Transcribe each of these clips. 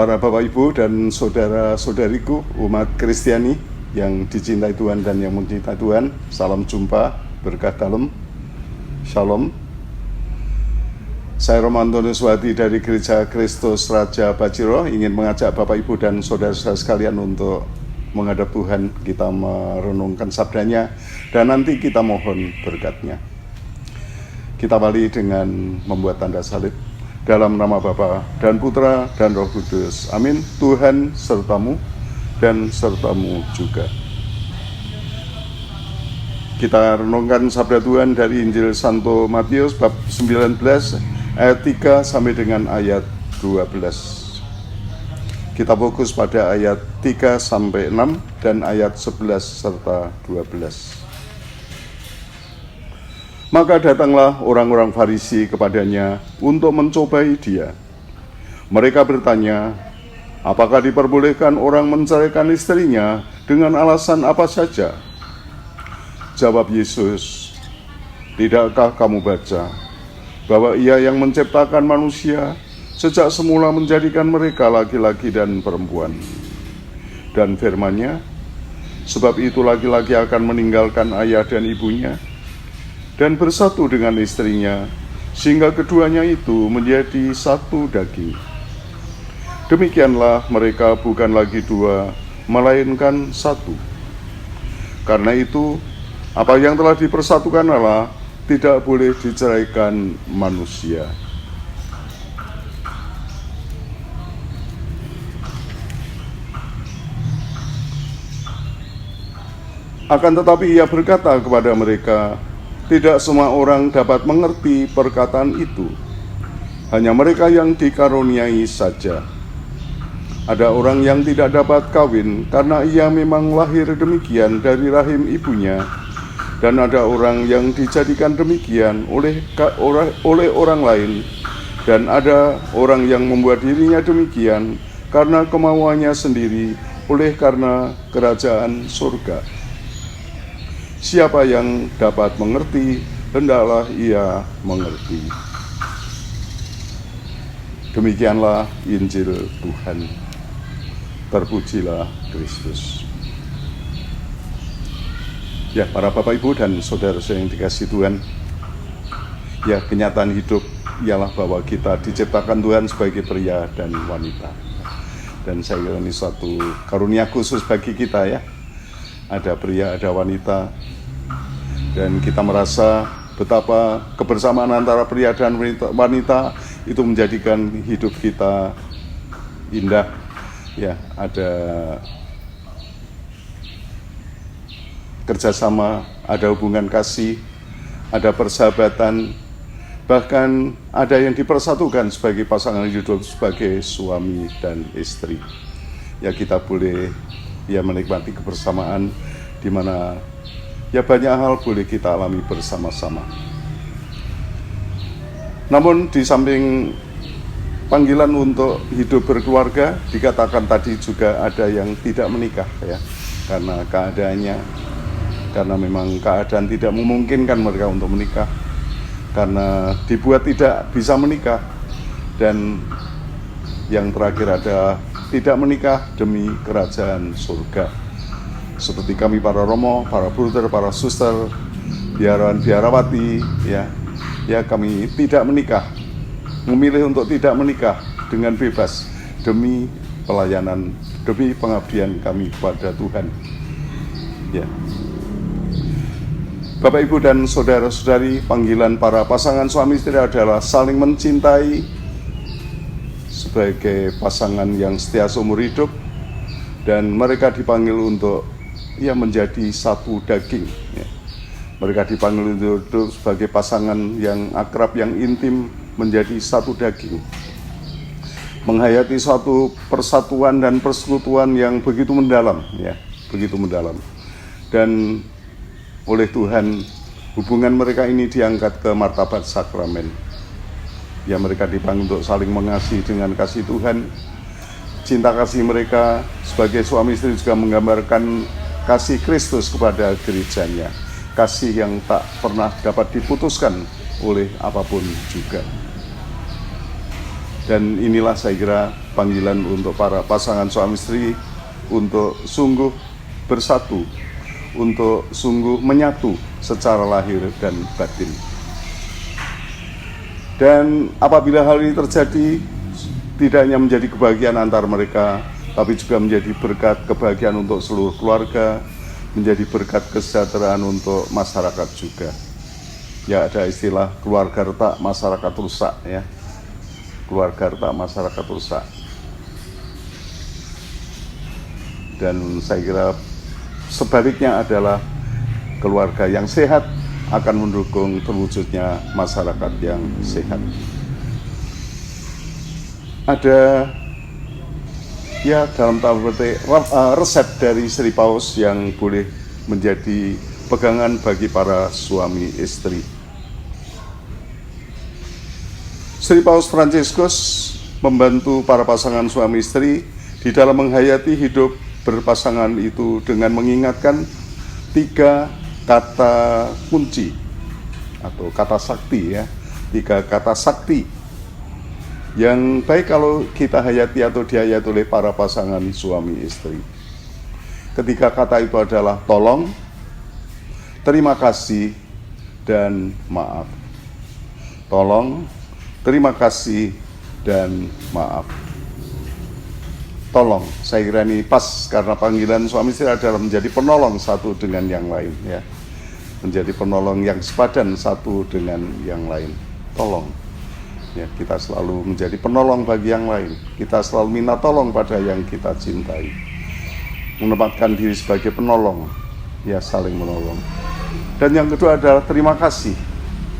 para Bapak Ibu dan saudara-saudariku umat Kristiani yang dicintai Tuhan dan yang mencintai Tuhan, salam jumpa, berkat dalam, Shalom. Saya Romo Antonius Wadi dari Gereja Kristus Raja Bajiro ingin mengajak Bapak Ibu dan saudara-saudara sekalian untuk menghadap Tuhan, kita merenungkan sabdanya dan nanti kita mohon berkatnya. Kita awali dengan membuat tanda salib. Dalam nama Bapa dan Putra dan Roh Kudus. Amin. Tuhan sertamu dan sertamu juga. Kita renungkan sabda Tuhan dari Injil Santo Matius bab 19 ayat 3 sampai dengan ayat 12. Kita fokus pada ayat 3 sampai 6 dan ayat 11 serta 12. Maka datanglah orang-orang Farisi kepadanya untuk mencobai dia. Mereka bertanya, apakah diperbolehkan orang menceraikan istrinya dengan alasan apa saja? Jawab Yesus, tidakkah kamu baca bahwa Ia yang menciptakan manusia sejak semula menjadikan mereka laki-laki dan perempuan? Dan firman-Nya, sebab itu laki-laki akan meninggalkan ayah dan ibunya dan bersatu dengan istrinya, sehingga keduanya itu menjadi satu daging. Demikianlah mereka bukan lagi dua, melainkan satu. Karena itu, apa yang telah dipersatukan Allah tidak boleh diceraikan manusia. Akan tetapi Ia berkata kepada mereka, tidak semua orang dapat mengerti perkataan itu, hanya mereka yang dikaruniai saja. Ada orang yang tidak dapat kawin karena ia memang lahir demikian dari rahim ibunya, dan ada orang yang dijadikan demikian oleh orang lain, dan ada orang yang membuat dirinya demikian karena kemauannya sendiri, oleh karena kerajaan surga. Siapa yang dapat mengerti, hendaklah ia mengerti. Demikianlah Injil Tuhan. Terpujilah Kristus. Ya, para Bapak Ibu dan saudara yang dikasihi Tuhan, ya, kenyataan hidup ialah bahwa kita diciptakan Tuhan sebagai pria dan wanita. Dan saya kira ini suatu karunia khusus bagi kita, ya. Ada pria, ada wanita, dan kita merasa betapa kebersamaan antara pria dan wanita itu menjadikan hidup kita indah. Ya, ada kerjasama, ada hubungan kasih, ada persahabatan, bahkan ada yang dipersatukan sebagai pasangan hidup, sebagai suami dan istri. Ya, kita boleh menikmati kebersamaan di mana banyak hal boleh kita alami bersama-sama. Namun di samping panggilan untuk hidup berkeluarga, dikatakan tadi juga ada yang tidak menikah, ya, karena keadaannya, karena memang keadaan tidak memungkinkan mereka untuk menikah, karena dibuat tidak bisa menikah, dan yang terakhir ada tidak menikah demi kerajaan surga. Seperti kami para romo, para bruder, para suster, biarawan biarawati, ya kami tidak menikah, memilih untuk tidak menikah dengan bebas demi pelayanan, demi pengabdian kami kepada Tuhan. Ya. Bapak Ibu dan saudara-saudari, panggilan para pasangan suami istri adalah saling mencintai sebagai pasangan yang setia seumur hidup, dan mereka dipanggil untuk menjadi satu daging. Ya. Mereka dipanggil untuk sebagai pasangan yang akrab, yang intim, menjadi satu daging. Menghayati suatu persatuan dan persekutuan yang begitu mendalam, ya, begitu mendalam. Dan oleh Tuhan, hubungan mereka ini diangkat ke martabat sakramen. Ya, mereka dipanggil untuk saling mengasihi dengan kasih Tuhan. Cinta kasih mereka sebagai suami istri juga menggambarkan kasih Kristus kepada gerejanya, kasih yang tak pernah dapat diputuskan oleh apapun juga. Dan inilah saya kira panggilan untuk para pasangan suami istri untuk sungguh bersatu, untuk sungguh menyatu secara lahir dan batin. Dan apabila hal ini terjadi, tidak hanya menjadi kebahagiaan antar mereka, tapi juga menjadi berkat kebahagiaan untuk seluruh keluarga, menjadi berkat kesejahteraan untuk masyarakat juga. Ya, ada istilah keluarga retak, masyarakat rusak, ya. Keluarga retak, masyarakat rusak. Dan saya kira sebaliknya adalah keluarga yang sehat akan mendukung terwujudnya masyarakat yang sehat. Ada ya dalam tanda petik resep dari Sri Paus yang boleh menjadi pegangan bagi para suami istri. Sri Paus Fransiskus membantu para pasangan suami istri di dalam menghayati hidup berpasangan itu dengan mengingatkan 3 kata kunci atau kata sakti, ya, 3 kata sakti yang baik kalau kita hayati atau dihayati oleh para pasangan suami istri. Ketiga kata itu adalah tolong, terima kasih, dan maaf. Tolong, terima kasih, dan maaf. Tolong, saya kira ini pas karena panggilan suami istri adalah menjadi penolong satu dengan yang lain, ya. Menjadi penolong yang sepadan satu dengan yang lain. Tolong. Ya, kita selalu menjadi penolong bagi yang lain. Kita selalu minta tolong pada yang kita cintai. Menempatkan diri sebagai penolong, ya, saling menolong. Dan yang kedua adalah terima kasih.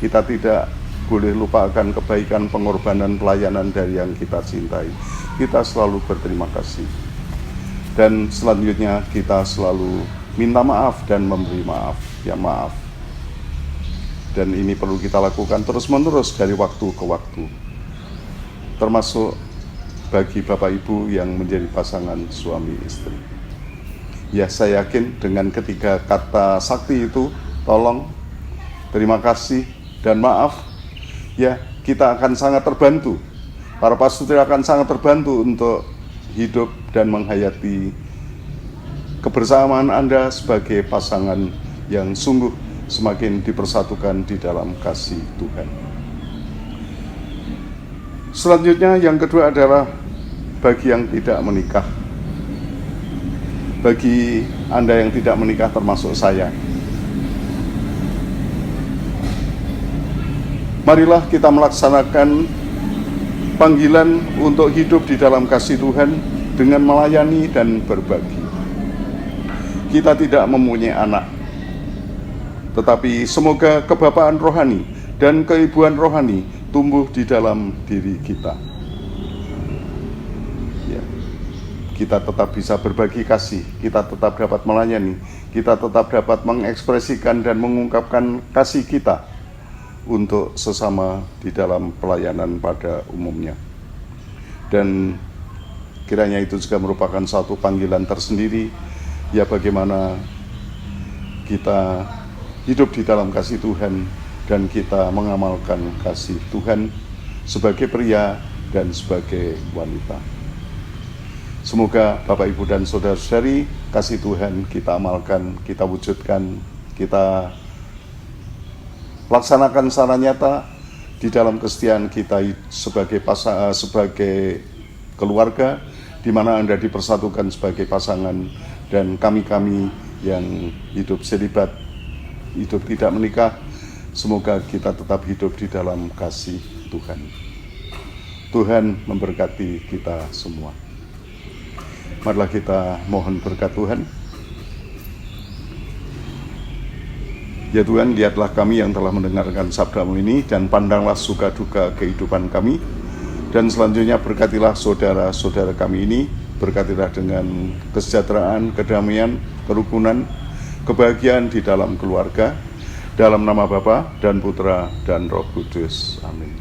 Kita tidak boleh lupakan kebaikan, pengorbanan, pelayanan dari yang kita cintai. Kita selalu berterima kasih. Dan selanjutnya kita selalu minta maaf dan memberi maaf. Ya, maaf. Dan ini perlu kita lakukan terus-menerus dari waktu ke waktu. Termasuk bagi Bapak Ibu yang menjadi pasangan suami istri. Ya, saya yakin dengan ketiga kata sakti itu, tolong, terima kasih, dan maaf, ya, kita akan sangat terbantu. Para pastor akan sangat terbantu untuk hidup dan menghayati kebersamaan Anda sebagai pasangan yang sungguh semakin dipersatukan di dalam kasih Tuhan. Selanjutnya yang kedua adalah bagi yang tidak menikah. Bagi Anda yang tidak menikah termasuk saya. Marilah kita melaksanakan panggilan untuk hidup di dalam kasih Tuhan dengan melayani dan berbagi. Kita tidak mempunyai anak, tetapi semoga kebapaan rohani dan keibuan rohani tumbuh di dalam diri kita. Ya, kita tetap bisa berbagi kasih, kita tetap dapat melayani, kita tetap dapat mengekspresikan dan mengungkapkan kasih kita untuk sesama di dalam pelayanan pada umumnya. Dan kiranya itu juga merupakan satu panggilan tersendiri, ya, bagaimana kita hidup di dalam kasih Tuhan dan kita mengamalkan kasih Tuhan sebagai pria dan sebagai wanita. Semoga Bapak, Ibu, dan saudara-saudari, kasih Tuhan kita amalkan, kita wujudkan, kita laksanakan secara nyata di dalam kesetiaan kita sebagai sebagai keluarga, di mana Anda dipersatukan sebagai pasangan, dan kami-kami yang hidup selibat, hidup tidak menikah, semoga kita tetap hidup di dalam kasih Tuhan. Tuhan memberkati kita semua. Marilah kita mohon berkat Tuhan. Ya Tuhan, lihatlah kami yang telah mendengarkan sabda-Mu ini, dan pandanglah suka duka kehidupan kami. Dan selanjutnya berkatilah saudara-saudara kami ini, berkatilah dengan kesejahteraan, kedamaian, kerukunan, kebahagiaan di dalam keluarga, dalam nama Bapa dan Putra dan Roh Kudus. Amin.